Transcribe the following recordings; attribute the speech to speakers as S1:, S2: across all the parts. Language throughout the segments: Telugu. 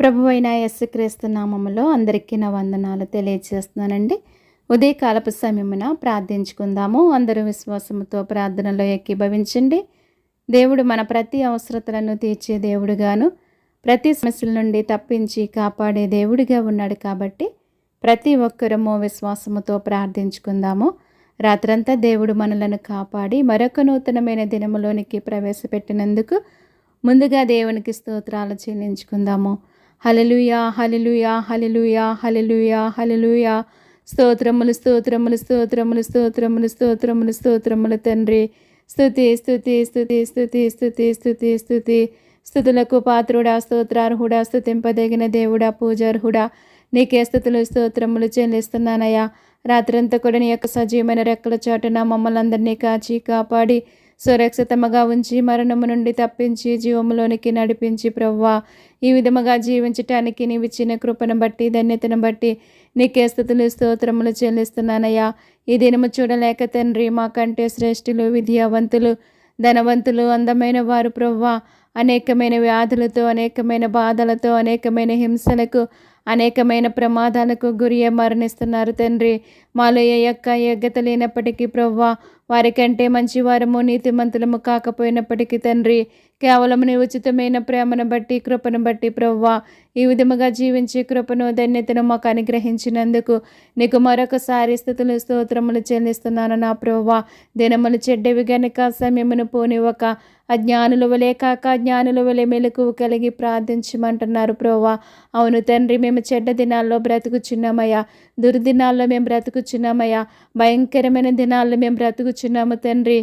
S1: ప్రభువైన యేసుక్రీస్తు నామములో అందరికీ నా వందనాలు తెలియజేస్తున్నానండి. ఉదయకాలపు సమయమున ప్రార్థించుకుందాము. అందరూ విశ్వాసముతో ప్రార్థనలో ఏకీభవించండి. దేవుడు మన ప్రతి అవసరతలను తీర్చే దేవుడుగాను, ప్రతి సమస్యల నుండి తప్పించి కాపాడే దేవుడిగా ఉన్నాడు కాబట్టి ప్రతి ఒక్కరము విశ్వాసముతో ప్రార్థించుకుందాము. రాత్రంతా దేవుడు మనలను కాపాడి మరొక నూతనమైన దినములోనికి ప్రవేశపెట్టినందుకు ముందుగా దేవునికి స్తోత్రాలు చెల్లించుకుందాము. హల్లెలూయా, హల్లెలూయా, హల్లెలూయా, హల్లెలూయా, హల్లెలూయా. స్తోత్రములు, స్తోత్రములు, స్తోత్రములు, స్తోత్రములు, స్తోత్రములు, స్తోత్రములు తండ్రి. స్తుతి, స్తుతి, స్తుతి, స్తుతి, స్తుతి, స్తుతి, స్తుతి. స్తుతులకు పాత్రుడా, స్తోత్రార్హుడా, స్తుతింపదగిన దేవుడా, పూజార్హుడా, నీకే స్తుతులు స్తోత్రములు చెల్లిస్తున్నానయ్యా. రాత్రంతా కూడా నీ యొక్క సజీవమైన రెక్కల చాటున మమ్మల్ని అందరినీ కాచి కాపాడి సురక్షితముగా ఉంచి మరణము నుండి తప్పించి జీవములోనికి నడిపించి ప్రభువా, ఈ విధముగా జీవించటానికి నీవు ఇచ్చిన కృపను బట్టి ధన్యతను బట్టి నీకే స్తుతులు స్తోత్రములు చెల్లిస్తున్నానయ్యా. ఈ దినము చూడలేక తండ్రి మాకంటే శ్రేష్ఠులు, విద్యావంతులు, ధనవంతులు, అందమైన వారు ప్రభువా, అనేకమైన వ్యాధులతో, అనేకమైన బాధలతో, అనేకమైన హింసలకు, అనేకమైన ప్రమాదాలకు గురి మరణిస్తున్నారు తండ్రి. మాలో ఏ యొక్క యోగ్యత లేనప్పటికీ ప్రభువా, వారికంటే మంచివారము నీతిమంతులము కాకపోయినప్పటికీ తండ్రి, కేవలం నీ ఉచితమైన ప్రేమను బట్టి కృపను బట్టి ప్రభువా, ఈ విధముగా జీవించే కృపను ధన్యతను మాకు అనుగ్రహించినందుకు నీకు మరొకసారి స్తుతులు స్తోత్రములు చెల్లిస్తున్నాను నా ప్రభువా. దినములు చెడ్డవి గనుక సమయమును పోనివ్వక అజ్ఞానుల వలె కాక జ్ఞానుల వలె మెలకువ కలిగి ప్రార్థించమంటున్నారు ప్రభువా. అవును తండ్రి, మేము చెడ్డ దినాల్లో బ్రతుకుచున్నామయ్యా, దుర్దినాల్లో మేము బ్రతుకుచున్నామయ్యా, భయంకరమైన దినాల్లో మేము బ్రతుకుచున్నాము తండ్రి.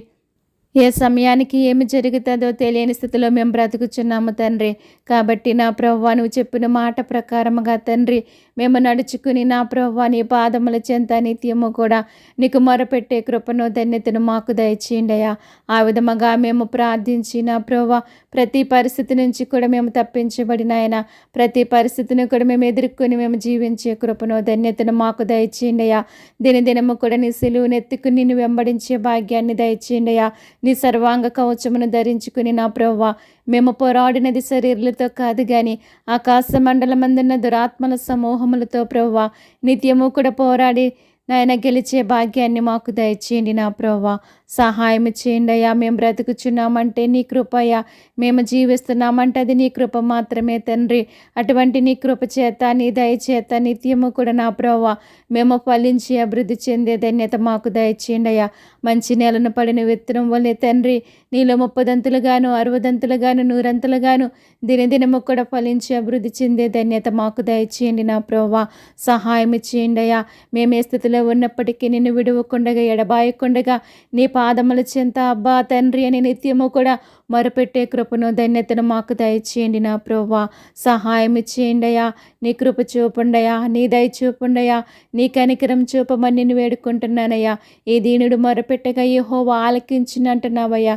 S1: ఏ సమయానికి ఏమి జరుగుతుందో తెలియని స్థితిలో మేము బ్రతుకుచున్నాము తండ్రి. కాబట్టి నా ప్రభువా, నువ్వు చెప్పిన మాట ప్రకారముగా తండ్రి మేము నడుచుకుని నా ప్రభువా నీ పాదముల చెంత నిత్యము కూడా నీకు మొరపెట్టే కృపను ధన్యతను మాకు దయచేయండి అయ్యా. ఆ విధముగా మేము ప్రార్థించి నా ప్రభువా ప్రతి పరిస్థితి నుంచి కూడా మేము తప్పించబడిన ఆయన, ప్రతి పరిస్థితిని కూడా మేము ఎదుర్కొని మేము జీవించే కృపను ధన్యతను మాకు దయచేయండి అయ్యా. దినదినము కూడా నీ సిలువను ఎత్తుకుని నిన్ను వెంబడించే భాగ్యాన్ని దయచేయండి అయ్యా. నీ సర్వాంగ కవచమును ధరించుకుని నా ప్రభువా మేము పోరాడినది శరీరులతో కాదు కానీ ఆకాశ మండలమందున్న దురాత్మల సమూహములతో ప్రభువా నిత్యము కూడా పోరాడి నాయన గెలిచే భాగ్యాన్ని మాకు దయచేయండి నా ప్రభువా. సహాయం చేయండి అయ్యా. మేము బ్రతుకుచున్నామంటే నీ కృపయ్యా, మేము జీవిస్తున్నామంటే అది నీ కృప మాత్రమే తండ్రి. అటువంటి నీ కృప చేత నీ దయచేత నిత్యము కూడా నా ప్రభువా మేము ఫలించి అభివృద్ధి చెందే ధన్యత మాకు దయచేయండి అయ్యా. మంచి నేలను పడిన విత్తనం వల్లే తండ్రి నీలో 30దంతులుగాను 60దంతులుగాను 100ంతులుగాను దినదినము కూడా ఫలించి అభివృద్ధి చెందే ధన్యత మాకు దయచేయండి నా ప్రభువా. సహాయం చేయండి అయ్యా. మేమే స్థితిలో ఉన్నప్పటికీ నిన్ను విడువకుండగా ఎడబాయకుండగా నీ పాదముల చెంత అబ్బా తండ్రి అని నిత్యము కూడా మొరపెట్టే కృపను ధన్యతను మాకు దయచేయండి నా ప్రభువా. సహాయం చేయండి అయ్యా. నీ కృప చూపుండయా, నీ దయ చూపుండయా, నీ కనికరం చూపమని నిన్ను వేడుకుంటున్నానయ్యా. ఈ దీనుడు మొరపెట్టగా యెహోవా ఆలకించినంటున్నావయ్యా.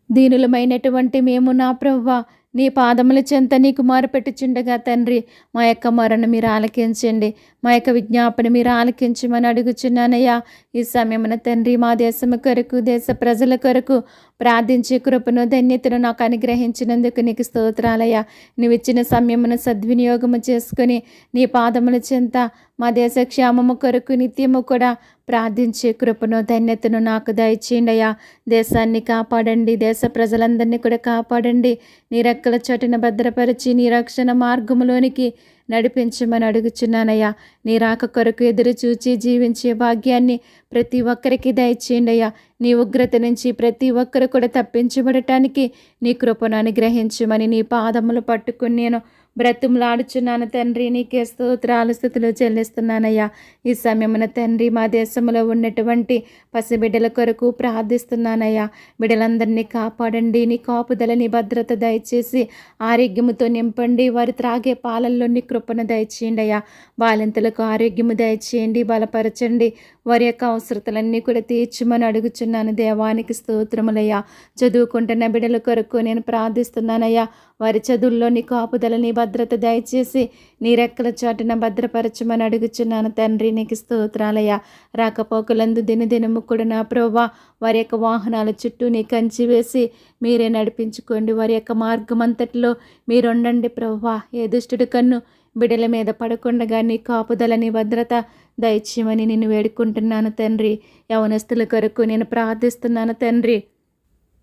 S1: దీనులమైనటువంటి మేము నా ప్రభువా నీ పాదముల చెంత నీకు మొరపెట్టుచుండగా తండ్రి మా యొక్క మొరను మీరు ఆలకించండి, మా యొక్క విజ్ఞాపన మీరు ఆలకించమని అడుగుచున్నానయ్యా. ఈ సమయమున తండ్రి మా దేశము కొరకు దేశ ప్రజల కొరకు ప్రార్థించే కృపను ధన్యతను నాకు అనుగ్రహించినందుకు నీకు స్తోత్రాలయ్యా. నువ్వు ఇచ్చిన సమయమును సద్వినియోగము చేసుకుని నీ పాదముల చెంత మా దేశ క్షేమము కొరకు నిత్యము కూడా ప్రార్థించే కృపను ధన్యతను నాకు దయచేయండి అయ్యా. దేశాన్ని కాపాడండి, దేశ ప్రజలందరినీ కూడా కాపాడండి. నీ రెక్కల చోటున భద్రపరిచి నీ రక్షణ మార్గములోనికి నడిపించమని అడుగుచున్నానయ్యా. నీ రాక కొరకు ఎదురు చూచి జీవించే భాగ్యాన్ని ప్రతి ఒక్కరికి దయచేయండి అయ్యా. నీ ఉగ్రత నుంచి ప్రతి ఒక్కరు కూడా తప్పించబడటానికి నీ కృపను అనుగ్రహించమని నీ పాదములు పట్టుకుని నేను బ్రతుములాడుచున్నాను తండ్రి. నీకే స్తోత్రాలు స్తుతులు చెల్లిస్తున్నానయ్యా. ఈ సమయమున తండ్రి మా దేశంలో ఉన్నటువంటి పసిబిడ్డల కొరకు ప్రార్థిస్తున్నానయ్యా. బిడ్డలందరినీ కాపాడండి, నీ కాపుదల నీ భద్రత దయచేసి ఆరోగ్యముతో నింపండి. వారు త్రాగే పాలల్లో నీ కృపను దయచేయండి అయ్యా. బాలింతలకు ఆరోగ్యము దయచేయండి, బలపరచండి. వారి యొక్క అవసరతలన్నీ కూడా తీర్చమని అడుగుచున్నాను. దేవానికి స్తోత్రములయ్యా. చదువుకుంటున్న బిడ్డల కొరకు నేను ప్రార్థిస్తున్నానయ్యా. వారి చదువుల్లో నీ కాపుదల, నీ భద్రత దయచేసి నీ రెక్కల చాటున భద్రపరచమని అడుగుచున్నాను తండ్రి. నీకు స్తోత్రాలయ్యా. రాకపోకలందు దినదినము కూడా నా ప్రభువా వారి యొక్క వాహనాల చుట్టూ నీ కంచి వేసి మీరే నడిపించుకోండి. వారి యొక్క మార్గం అంతటిలో మీరుండండి ప్రభువా. ఏ దుష్టుడి కన్ను బిడ్డల మీద పడకుండగా నీ కాపుదల, నీ భద్రత దయచేయమని నిన్ను వేడుకుంటున్నాను తండ్రి. యవనస్తుల కొరకు నేను ప్రార్థిస్తున్నాను తండ్రి.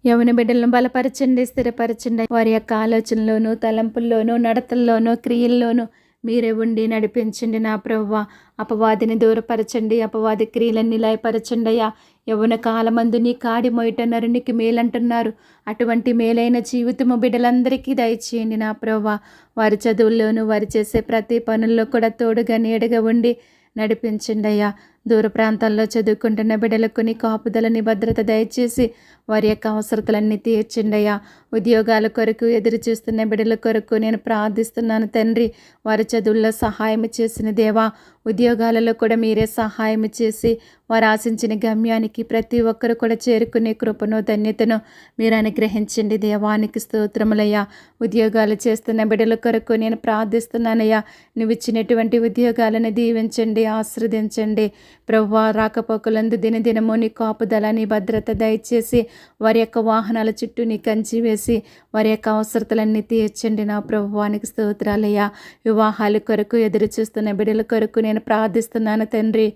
S1: యవన బిడ్డలను బలపరచండి, స్థిరపరచండి. వారి యొక్క ఆలోచనలోనూ, తలంపుల్లోనూ, నడతల్లోనూ, క్రియల్లోనూ మీరే ఉండి నడిపించండి నా ప్రభువా. అపవాదిని దూరపరచండి, అపవాది క్రియలన్నీ లయపరచండి అయ్యా. యవ్వన కాలమందు నీ కాడి మొయట నరునికి మేలంటున్నారు. అటువంటి మేలైన జీవితము బిడ్డలందరికీ దయచేయండి నా ప్రభువా. వారి చదువుల్లోనూ, వారు చేసే ప్రతి పనుల్లో కూడా తోడుగా నీడగా ఉండి నడిపించండి అయ్యా. దూర ప్రాంతాల్లో చదువుకుంటున్న బిడ్డలకు నీ కాపుదల, నీ భద్రత దయచేసి వారి యొక్క అవసరతలన్నీ తీర్చండి అయ్యా. ఉద్యోగాల కొరకు ఎదురు చూస్తున్న బిడ్డల కొరకు నేను ప్రార్థిస్తున్నాను తండ్రి. వారి చదువుల్లో సహాయం చేసిన దేవా, ఉద్యోగాలలో కూడా మీరే సహాయం చేసి వారు ఆశించిన గమ్యానికి ప్రతి ఒక్కరు కూడా చేరుకునే కృపను, ధన్యతను మీరు అనుగ్రహించండి. దేవానికి స్తోత్రములయ్యా. ఉద్యోగాలు చేస్తున్న బిడ్డల కొరకు నేను ప్రార్థిస్తున్నానయ్యా. నువ్వు ఇచ్చినటువంటి ఉద్యోగాలను దీవించండి, ఆశీర్వదించండి ప్రభువా. రాకపోకలందు దినదినము నీ కాపుదల, నీ భద్రత దయచేసి వారి యొక్క వాహనాల చుట్టూ నీ కంచి వేసి వారి యొక్క అవసరతలన్నీ తీర్చండి నా ప్రభువానికి స్తోత్రాలయ్యా. వివాహాల కొరకు ఎదురు చూస్తున్న బిడ్డల కొరకు నేను ప్రార్థిస్తున్నాను తండ్రి.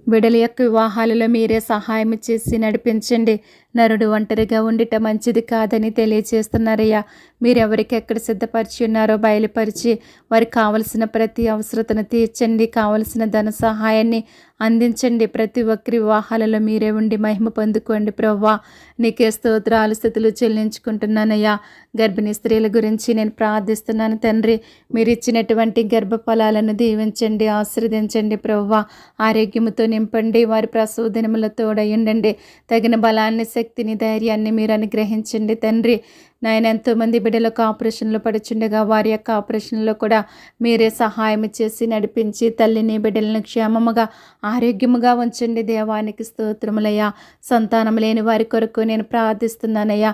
S1: బిడ్డల యొక్క వివాహాలలో మీరే సహాయం చేసి నడిపించండి. నరుడు ఒంటరిగా ఉండిట మంచిది కాదని తెలియచేస్తున్నారయ్యా. మీరెవరికి ఎక్కడ సిద్ధపరిచి ఉన్నారో బయలుపరిచి వారికి కావలసిన ప్రతి అవసరతను తీర్చండి. కావలసిన ధన సహాయాన్ని అందించండి. ప్రతి ఒక్కరి వివాహాలలో మీరే ఉండి మహిమ పొందుకోండి ప్రభువా. నీకే స్తోత్రాలు, స్తుతులు చెల్లించుకుంటున్నానయ్యా. గర్భిణీ స్త్రీల గురించి నేను ప్రార్థిస్తున్నాను తండ్రి. మీరు ఇచ్చినటువంటి గర్భఫలాలను దీవించండి, ఆశీర్వదించండి ప్రభువా. ఆరోగ్యముతో నింపండి. వారి ప్రసవ దినముల తోడయుండండి. తగిన బలాన్ని, శక్తిని, ధైర్యాన్ని మీరు అనుగ్రహించండి తండ్రి. నాయన ఎంతోమంది బిడ్డలకు ఆపరేషన్లు పడుచుండగా వారి యొక్క ఆపరేషన్లో కూడా మీరే సహాయం చేసి నడిపించి తల్లిని, బిడ్డలను క్షేమముగా, ఆరోగ్యముగా ఉంచండి. దేవానికి స్తోత్రములయ్యా. సంతానం లేని వారి కొరకు నేను ప్రార్థిస్తున్నానయ్యా.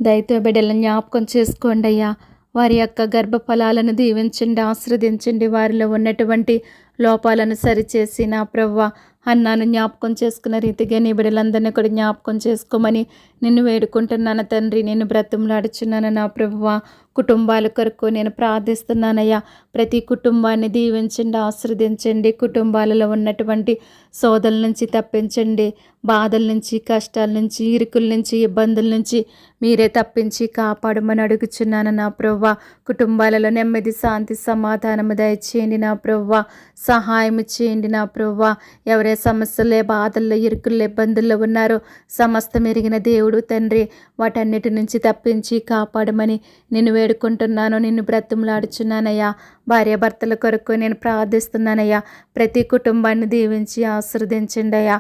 S1: దయతో బిడ్డలను జ్ఞాపకం చేసుకోండి అయ్యా. వారి యొక్క గర్భఫలాలను దీవించండి, ఆశీర్వదించండి. వారిలో ఉన్నటువంటి లోపాలను సరిచేసి నా ప్రభువా అన్నాను జ్ఞాపకం చేసుకున్న రీతిగా నీ బిడ్డలందరినీ కూడా జ్ఞాపకం చేసుకోమని నిన్ను వేడుకుంటున్నాను తండ్రి. నేను బ్రతిమలాడుచున్నాను నా ప్రభువా. కుటుంబాల కొరకు నేను ప్రార్థిస్తున్నానయ్యా. ప్రతి కుటుంబాన్ని దీవించండి, ఆశీర్వదించండి. కుటుంబాలలో ఉన్నటువంటి సోదరుల నుంచి తప్పించండి. బాధల నుంచి, కష్టాల నుంచి, ఇరుకుల నుంచి, ఇబ్బందుల నుంచి మీరే తప్పించి కాపాడమని అడుగుచున్నాను నా ప్రభువా. కుటుంబాలలో నెమ్మది, శాంతి, సమాధానము దయచేయండి నా ప్రభువా. సహాయం చేయండి నా ప్రభువా. ఎవరే సమస్యలే, బాధల్లో, ఇరుకుల్లో, ఇబ్బందుల్లో ఉన్నారో సమస్తం ఎరిగిన దేవుడు తండ్రి. వాటన్నిటి నుంచి తప్పించి కాపాడమని నిన్ను వేడుకుంటున్నాను, నిన్ను బ్రతిమలాడుచున్నానయ్యా. భార్యాభర్తల కొరకు నేను ప్రార్థిస్తున్నానయ్యా. ప్రతి కుటుంబాన్ని దీవించి ఆశీర్వదించండి అయ్యా.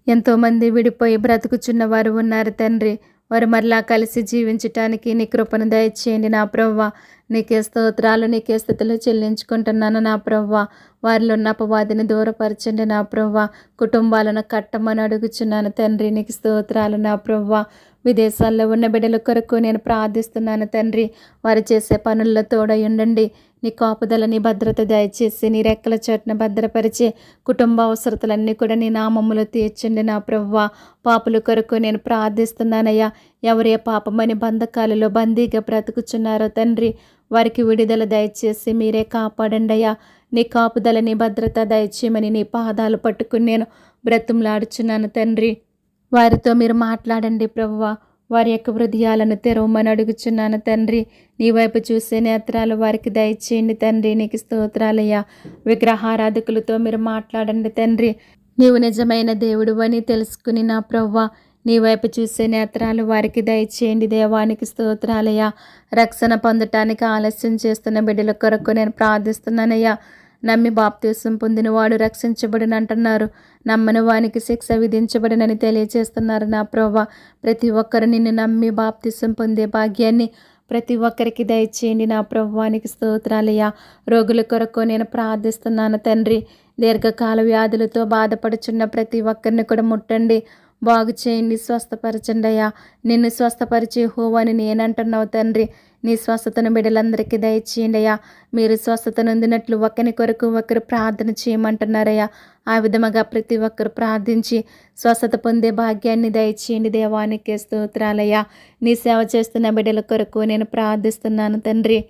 S1: ఎంతోమంది విడిపోయి బ్రతుకుచున్న వారు ఉన్నారు తండ్రి. వారు మరలా కలిసి జీవించటానికి నీ కృపను దయచేయండి నా ప్రభువా. నీకే స్తోత్రాలు, నీకే స్తుతులు చెల్లించుకుంటున్నాను నా ప్రభువా. వారిలో ఉన్న అపవాదిని దూరపరచండి నా ప్రభువా. కుటుంబాలను కట్టమని అడుగుచున్నాను తండ్రి. నీకు స్తోత్రాలు నా ప్రభువా. విదేశాల్లో ఉన్న బిడ్డల కొరకు నేను ప్రార్థిస్తున్నాను తండ్రి. వారు చేసే పనుల్లో తోడై ఉండండి. నీ కాపుదల, నీ భద్రత దయచేసి నీ రెక్కల చోటున భద్రపరిచే కుటుంబ అవసరతలన్నీ కూడా నీ నామములో తీర్చండి నా ప్రభువా. పాపుల కొరకు నేను ప్రార్థిస్తున్నానయ్యా. ఎవరే పాపమని బంధకాలలో బందీగా బ్రతుకుచున్నారో తండ్రి, వారికి విడుదల దయచేసి మీరే కాపాడండి అయ్యా. నీ కాపుదల, నీ భద్రత దయచేయమని నీ పాదాలు పట్టుకుని నేను బ్రతుములాడుచున్నాను తండ్రి. వారితో మీరు మాట్లాడండి ప్రభువా. వారి యొక్క హృదయాలను తెరవమని అడుగుచున్నాను తండ్రి. నీ వైపు చూసే నేత్రాలు వారికి దయచేయండి తండ్రి. నీకు స్తోత్రాలయ్యా. విగ్రహారాధకులతో మీరు మాట్లాడండి తండ్రి. నీవు నిజమైన దేవుడు అని తెలుసుకుని నా ప్రభువా, నీ వైపు చూసే నేత్రాలు వారికి దయచేయండి. దేవానికి స్తోత్రాలయ్యా. రక్షణ పొందటానికి ఆలస్యం చేస్తున్న బిడ్డల కొరకు నేను ప్రార్థిస్తున్నానయ్యా. నమ్మి బాప్తీసం పొందినవాడు రక్షించబడిన అంటున్నారు. నమ్మని వానికి శిక్ష విధించబడినని తెలియజేస్తున్నారు నా ప్రభువా. ప్రతి ఒక్కరు నిన్ను నమ్మి బాప్తీసం పొందే భాగ్యాన్ని ప్రతి ఒక్కరికి దయచేయండి నా ప్రభువానికి స్తోత్రాలయ్యా. రోగుల కొరకు నేను ప్రార్థిస్తున్నాను తండ్రి. దీర్ఘకాల వ్యాధులతో బాధపడుచున్న ప్రతి ఒక్కరిని కూడా ముట్టండి, బాగు చేయండి, స్వస్థపరచండి అయ్యా. నిన్ను స్వస్థపరిచే యెహోవాని నేనంటున్నావు తండ్రి. నీ స్వస్థతను బిడ్డలందరికీ దయచేయండి అయ్యా. మీరు స్వస్థత నొందినట్లు ఒకరి కొరకు ఒకరు ప్రార్థన చేయమంటున్నారయ్యా. ఆ విధముగా ప్రతి ఒక్కరు ప్రార్థించి స్వస్థత పొందే భాగ్యాన్ని దయచేయండి. దేవానికి స్తోత్రాలయ్యా. నీ సేవ చేస్తున్న బిడ్డల కొరకు నేను ప్రార్థిస్తున్నాను తండ్రి.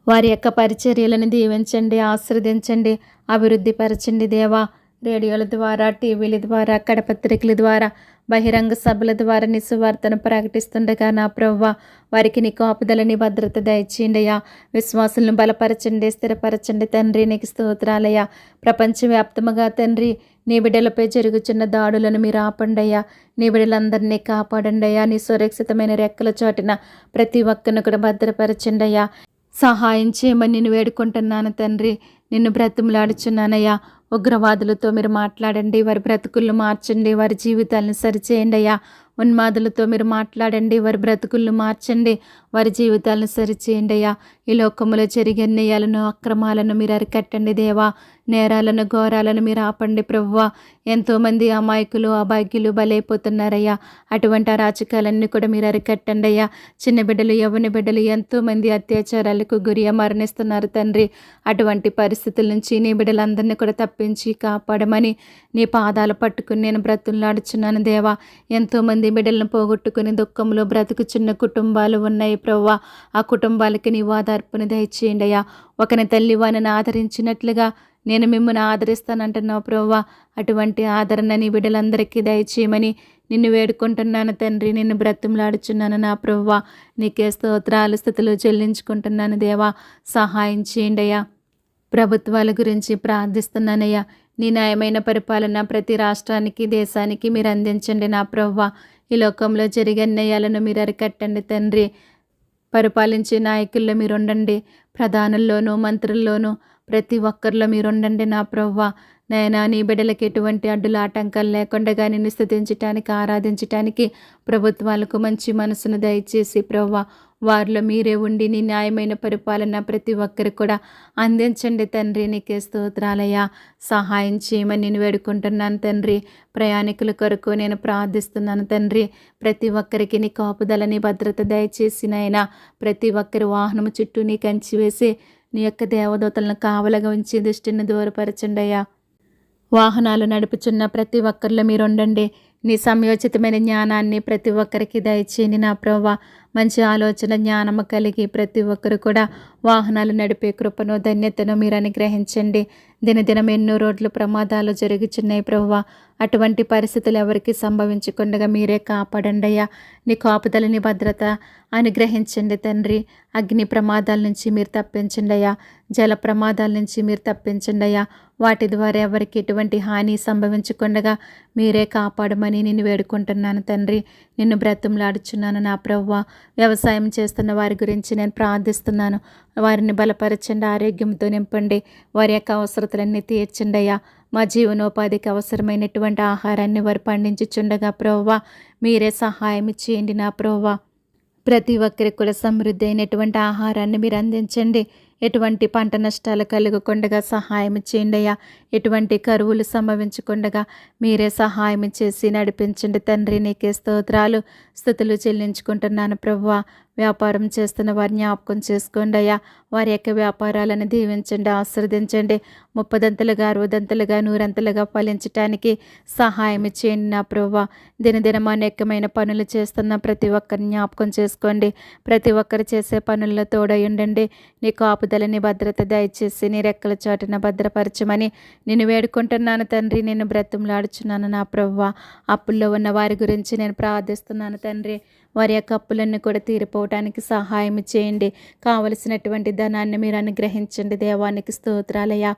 S1: వారి యొక్క పరిచర్యలను దీవించండి, ఆశీర్వదించండి, అభివృద్ధి పరచండి దేవా. రేడియోల ద్వారా, టీవీల ద్వారా, కడపత్రికల ద్వారా, బహిరంగ సభల ద్వారా నీ సువార్తను ప్రకటిస్తుండగా నా ప్రభువ వారికి నీ కాపుదలని భద్రత దయచేయండియా. విశ్వాసులను బలపరచండి, స్థిరపరచండి తండ్రి. నీకు స్తోత్రాలయ్యా. ప్రపంచవ్యాప్తముగా తండ్రి నీ బిడ్డలపై జరుగుచున్న దాడులను మీరు ఆపండయ్యా. నీ బిడ్డలందరినీ కాపాడండి అయ్యా. నీ సురక్షితమైన రెక్కల చోటిన ప్రతి ఒక్కరిని కూడా భద్రపరచండి అయ్యా. సహాయం చేయమని నేను వేడుకుంటున్నాను తండ్రి. నిన్ను బ్రతిమలాడుచున్నానయ్యా. ఉగ్రవాదులతో మీరు మాట్లాడండి, వారి బ్రతుకులను మార్చండి, వారి జీవితాలను సరిచేయండి అయ్యా. ఉన్మాదులతో మీరు మాట్లాడండి, వారి బ్రతుకులను మార్చండి, వారి జీవితాలను సరిచేయండి అయ్యా. ఈ లోకములో జరిగే అన్యాయాలను, అక్రమాలను మీరు అరికట్టండి దేవా. నేరాలను, ఘోరాలను మీరు ఆపండి ప్రభువా. ఎంతోమంది అమాయకులు, అభాగ్యులు బలైపోతున్నారయ్యా. అటువంటి అరాచకాలన్నీ కూడా మీరు అరికట్టండి అయ్యా. చిన్న బిడ్డలు, యవ్వన బిడ్డలు ఎంతోమంది అత్యాచారాలకు గురి మరణిస్తున్నారు తండ్రి. అటువంటి పరిస్థితుల నుంచి నీ బిడ్డలందరినీ కూడా తప్పించి కాపాడమని నీ పాదాలు పట్టుకుని నేను బ్రతులాడుచున్నాను దేవా. ఎంతోమంది బిడ్డలను పోగొట్టుకుని దుఃఖంలో బ్రతుకుచున్న కుటుంబాలు ఉన్నాయి ప్రభువా. ఆ కుటుంబాలకి నీ ఓదార్పుని దయచేయండి అయ్యా. ఒకని తల్లి వారిని ఆదరించినట్లుగా నేను మిమ్మల్ని ఆదరిస్తానంటున్నావు ప్రభువా. అటువంటి ఆదరణ నీ బిడ్డలందరికీ దయచేయమని నిన్ను వేడుకుంటున్నాను తండ్రి. నిన్ను బ్రతిమలాడుచున్నాను నా ప్రభువా. నీకే స్తోత్రాలు, స్తుతులు చెల్లించుకుంటున్నాను దేవా. సహాయం చేయండి అయ్యా. ప్రభుత్వాల గురించి ప్రార్థిస్తున్నానయ్యా. నీ న్యాయమైన పరిపాలన ప్రతి రాష్ట్రానికి, దేశానికి మీరు అందించండి నా ప్రభువా. ఈ లోకంలో జరిగే అన్యాయాలను మీరు అరికట్టండి తండ్రి. పరిపాలించే నాయకుల్లో మీరు ఉండండి, ప్రధానుల్లోనూ మంత్రుల్లోనూ ప్రతి ఒక్కరిలో మీరు ఉండండి నా ప్రభువా. నైనా నీ బిడ్డలకి ఎటువంటి అడ్డులు ఆటంకాలు లేకుండా నిన్ను స్తుతించటానికి, ఆరాధించటానికి ప్రభుత్వాలకు మంచి మనసును దయచేసి ప్రభువా వారిలో మీరే ఉండి నీ న్యాయమైన పరిపాలన ప్రతి ఒక్కరికి కూడా అందించండి తండ్రి. నీకే స్తోత్రాలయ్యా. సహాయం చేయమని నేను వేడుకుంటున్నాను తండ్రి. ప్రయాణికుల కొరకు నేను ప్రార్థిస్తున్నాను తండ్రి. ప్రతి ఒక్కరికి నీ కాపుదలని భద్రత దయచేసి నాయనా. ప్రతి ఒక్కరి వాహనము చుట్టూ నీ కంచి వేసి నీ యొక్క దేవదూతలను కావలగా ఉంచి దృష్టిని దూరపరచండి అయ్యా. వాహనాలు నడుపుచున్న ప్రతి ఒక్కరిలో మీరు ఉండండి. నీ సమయోచితమైన జ్ఞానాన్ని ప్రతి ఒక్కరికి దయచేయండి నా ప్రభువా. మంచి ఆలోచన, జ్ఞానము కలిగి ప్రతి ఒక్కరు కూడా వాహనాలు నడిపే కృపను, ధన్యతను మీరు అనుగ్రహించండి. దినదినం ఎన్నో రోడ్లు ప్రమాదాలు జరుగుచున్నాయి ప్రభువా. అటువంటి పరిస్థితులు ఎవరికి సంభవించకుండా మీరే కాపాడండి అయ్యా. నీ కాపుదలని భద్రత అనుగ్రహించండి తండ్రి. అగ్ని ప్రమాదాల నుంచి మీరు తప్పించండి అయ్యా. జల ప్రమాదాల నుంచి మీరు తప్పించండి అయ్యా. వాటి ద్వారా ఎవరికి ఎటువంటి హాని సంభవించకుండా మీరే కాపాడమని నేను వేడుకుంటున్నాను తండ్రి. నిన్ను బ్రతిమలాడుచున్నాను నా ప్రభువా. వ్యవసాయం చేస్తున్న వారి గురించి నేను ప్రార్థిస్తున్నాను. వారిని బలపరచండి, ఆరోగ్యంతో నింపండి, వారి యొక్క అవసరతలన్నీ తీర్చండి అయ్యా. మా జీవనోపాధికి అవసరమైనటువంటి ఆహారాన్ని వారు పండించుచుండగా ప్రభువా మీరే సహాయం చేయండి నా ప్రభువా. ప్రతి ఒక్కరికి కూడా సమృద్ధి అయినటువంటి ఆహారాన్ని మీరు అందించండి. ఎటువంటి పంట నష్టాలు కలగకుండా సహాయం చేయండి అయ్యా. ఎటువంటి కరువులు సంభవించకుండా మీరే సహాయం చేసి నడిపించండి తండ్రి. నీకే స్తోత్రాలు, స్తుతులు చెల్లించుకుంటున్నాను ప్రభువా. వ్యాపారం చేస్తున్న వారిని జ్ఞాపకం చేసుకోండి అయ్యా. వారి యొక్క వ్యాపారాలను దీవించండి, ఆశీర్వదించండి. 30దంతలుగా, 60దంతలుగా, 100అంతలుగా ఫలించటానికి సహాయం చేయండి నా ప్రభువా. దినదినం అనేకమైన పనులు చేస్తున్న ప్రతి ఒక్కరిని జ్ఞాపకం చేసుకోండి. ప్రతి ఒక్కరు చేసే పనుల్లో తోడై ఉండండి. నీ కాపుదలని భద్రత దయచేసి నీ రెక్కల చాటున భద్రపరచమని నేను వేడుకుంటున్నాను తండ్రి. నేను బ్రతిమలాడుచున్నాను నా ప్రభువా. అప్పుల్లో ఉన్న వారి గురించి నేను ప్రార్థిస్తున్నాను తండ్రి. వారి యొక్క అప్పులన్నీ కూడా తీరిపోవటానికి సహాయం చేయండి. కావలసినటువంటి ధనాన్ని మీరు అనుగ్రహించండి. దేవానికి స్తోత్రాలయ్యా.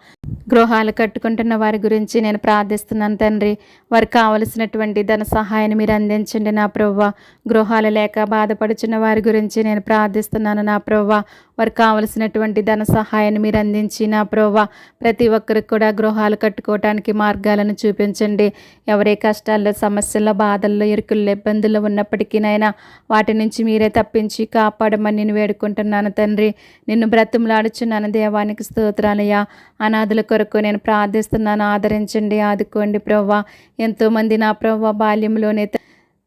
S1: గృహాలు కట్టుకుంటున్న వారి గురించి నేను ప్రార్థిస్తున్నాను తండ్రి. వారికి కావలసినటువంటి ధన సహాయాన్ని మీరు అందించండి నా ప్రభువా. గృహాలు లేక బాధపడుచున్న వారి గురించి నేను ప్రార్థిస్తున్నాను నా ప్రభువా. వారికి కావలసినటువంటి ధన సహాయాన్ని మీరు అందించి నా ప్రభువా ప్రతి ఒక్కరికి కూడా గృహాలు కట్టుకోవటానికి మార్గాలను చూపించండి. ఎవరే కష్టాల్లో, సమస్యల్లో, బాధల్లో, ఇరుకుల్లో, ఇబ్బందుల్లో ఉన్నప్పటికీ నైనా వాటి నుంచి మీరే తప్పించి కాపాడమని నేను వేడుకుంటున్నాను తండ్రి. నిన్ను బ్రతిమలాడుచున్నాను. దేవానికి స్తోత్రాలయ్యా. అనాథుల కొరకు నేను ప్రార్థిస్తున్నాను. ఆదరించండి, ఆదుకోండి ప్రవ్వా. ఎంతోమంది నా ప్రవ్వా బాల్యంలోనే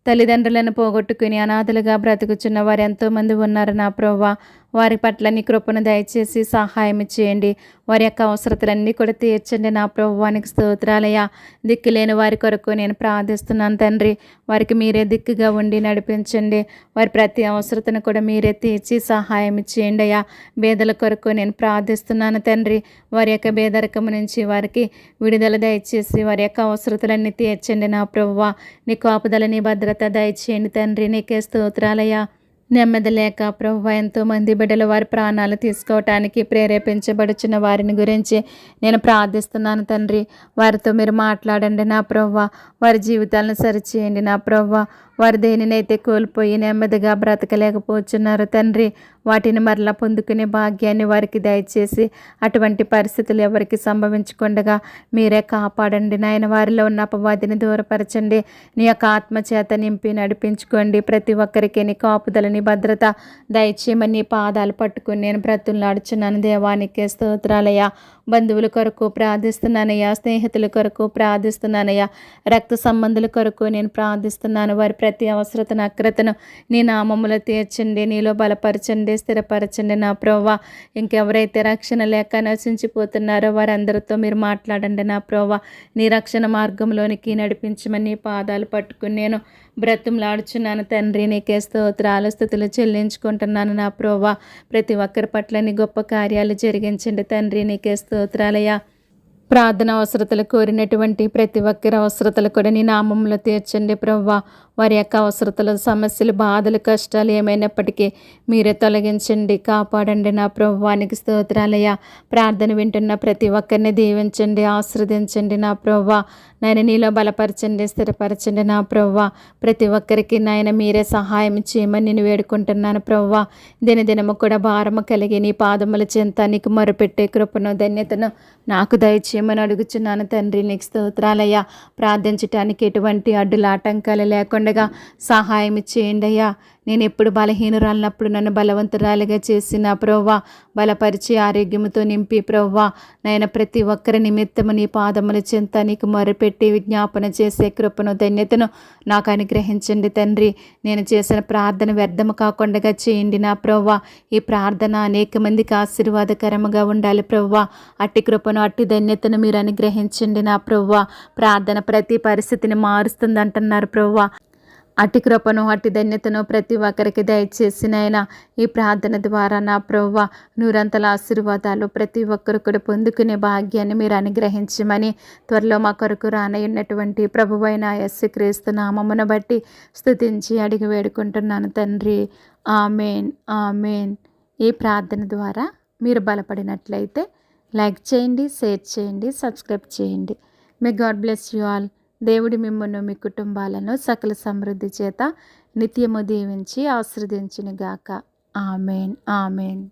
S1: తల్లిదండ్రులను పోగొట్టుకుని అనాథలుగా బ్రతుకుచున్న వారు ఎంతోమంది ఉన్నారు నా ప్రవ్వా. వారి పట్ల నీ కృపను దయచేసి సహాయం చేయండి. వారి యొక్క అవసరతలన్నీ కూడా తీర్చండి నా ప్రభువానికి స్తోత్రాలయ్యా. దిక్కులేని వారి కొరకు నేను ప్రార్థిస్తున్నాను తండ్రి. వారికి మీరే దిక్కుగా ఉండి నడిపించండి. వారి ప్రతి అవసరతను కూడా మీరే తీర్చి సహాయం చేయండి అయ్యా. బేదల కొరకు నేను ప్రార్థిస్తున్నాను తండ్రి. వారి యొక్క బేదరికము నుంచి వారికి విడుదల దయచేసి వారి యొక్క అవసరతలన్నీ తీర్చండి నా ప్రభువా. నీ కాపుదల నీ భద్రత దయచేయండి తండ్రి. నీకే స్తోత్రాలయ్యా. నెమ్మది లేక ప్రభువా ఎంతోమంది బిడ్డలు వారి ప్రాణాలు తీసుకోవటానికి ప్రేరేపించబడుచున్న వారిని గురించి నేను ప్రార్థిస్తున్నాను తండ్రి. వారితో మీరు మాట్లాడండి నా ప్రభువా. వారి జీవితాలను సరిచేయండి నా ప్రభువా. వారు దేనినైతే కోల్పోయి నెమ్మదిగా బ్రతకలేకపోతున్నారు తండ్రి, వాటిని మరలా పొందుకునే భాగ్యాన్ని వారికి దయచేసి అటువంటి పరిస్థితులు ఎవరికి సంభవించకుండా మీరే కాపాడండి నాయన. వారిలో ఉన్న అపవాదిని దూరపరచండి. నీ యొక్క ఆత్మచేత నింపి నడిపించుకోండి. ప్రతి ఒక్కరికి నీ కాపుదలని భద్రత దయచేయమని నీ పాదాలు పట్టుకుని నేను బ్రతులాడుచున్నాను. దేవానికే స్తోత్రాలయ్యా. బంధువుల కొరకు ప్రార్థిస్తున్నానయ్యా. స్నేహితుల కొరకు ప్రార్థిస్తున్నానయ్యా. రక్త సంబంధుల కొరకు నేను ప్రార్థిస్తున్నాను. వారి ప్రతి అవసరతను అక్రతను నీ నామములో తీర్చండి. నీలో బలపరచండి, స్థిరపరచండి నా ప్రభువా. ఇంకెవరైతే రక్షణ లేక నశించిపోతున్నారో వారందరితో మీరు మాట్లాడండి నా ప్రభువా. నీ రక్షణ మార్గంలోనికి నడిపించమని నీ పాదాలు పట్టుకుని నేను బ్రతులాడుచున్నాను తండ్రి. నీకే స్తోత్రాలు స్తుతులు చెల్లించుకుంటున్నాను నా ప్రభువా. ప్రతి ఒక్కరి పట్ల నీ గొప్ప కార్యాలు జరిగించండి తండ్రి. నీకే స్తోత్రాలయ్యా. ప్రార్థన అవసరతలు కోరినటువంటి ప్రతి ఒక్కరి అవసరతలు కూడా నీ నామంలో తీర్చండి ప్రభువా. వారి యొక్క అవసరతలు, సమస్యలు, బాధలు, కష్టాలు ఏమైనప్పటికీ మీరే తొలగించండి, కాపాడండి నా ప్రభువానికి స్తోత్రాలయ్యా. ప్రార్థన వింటున్న ప్రతి ఒక్కరిని దీవించండి, ఆశీర్వదించండి నా ప్రభువా. నాయన నీలో బలపరచండి, స్థిరపరచండి నా ప్రభువా. ప్రతి ఒక్కరికి నాయన మీరే సహాయం చేయమని నేను వేడుకుంటున్నాను ప్రభువా. దినదినము కూడా భారము కలిగి నీ పాదముల చెంత నీకు మొరపెట్టే కృపను ధన్యతను నాకు దయచేయమని అడుగుచున్నాను తండ్రి. నీకు స్తోత్రాలయ్యా. ప్రార్థించటానికి ఎటువంటి అడ్డుల ఆటంకాలు లేకుండా సహాయం చేయండి అయ్యా. నేను ఎప్పుడు బలహీనురాలినప్పుడు నన్ను బలవంతురాలిగా చేసిన ప్రభువా, బలపరిచి ఆరోగ్యముతో నింపి ప్రభువా, నాయన ప్రతి ఒక్కరి నిమిత్తము నీ పాదముల చెంత నీకు మొరపెట్టి విజ్ఞాపన చేసే కృపను ధన్యతను నాకు అనుగ్రహించండి తండ్రి. నేను చేసిన ప్రార్థన వ్యర్థము కాకుండా చేయండి నా ప్రభువా. ఈ ప్రార్థన అనేక మందికి ఆశీర్వాదకరముగా ఉండాలి ప్రభువా. అట్టి కృపను అట్టి ధన్యతను మీరు అనుగ్రహించండి నా ప్రభువా. ప్రార్థన ప్రతి పరిస్థితిని మారుస్తుంది అంటున్నారు ప్రభువా. అట్టి కృపను అట్టి ధన్యతను ప్రతి ఒక్కరికి దయచేసి నాయన ఈ ప్రార్థన ద్వారా నా ప్రభువా నూరంతల ఆశీర్వాదాలు ప్రతి ఒక్కరు కూడా పొందుకునే భాగ్యాన్ని మీరు అనుగ్రహించమని త్వరలో మా కొరకు రానయ్యున్నటువంటి ప్రభువైన యేసుక్రీస్తు నామమును బట్టి స్తుతించి అడిగి వేడుకుంటున్నాను తండ్రి. ఆమేన్, ఆమేన్. ఈ ప్రార్థన ద్వారా మీరు బలపడినట్లయితే లైక్ చేయండి, షేర్ చేయండి, సబ్స్క్రైబ్ చేయండి. May God bless you all. దేవుడి మిమ్మల్ని మీ కుటుంబాలను సకల సమృద్ధి చేత నిత్యము దీవించి ఆశీర్వదించునుగాక. ఆమేన్, ఆమేన్.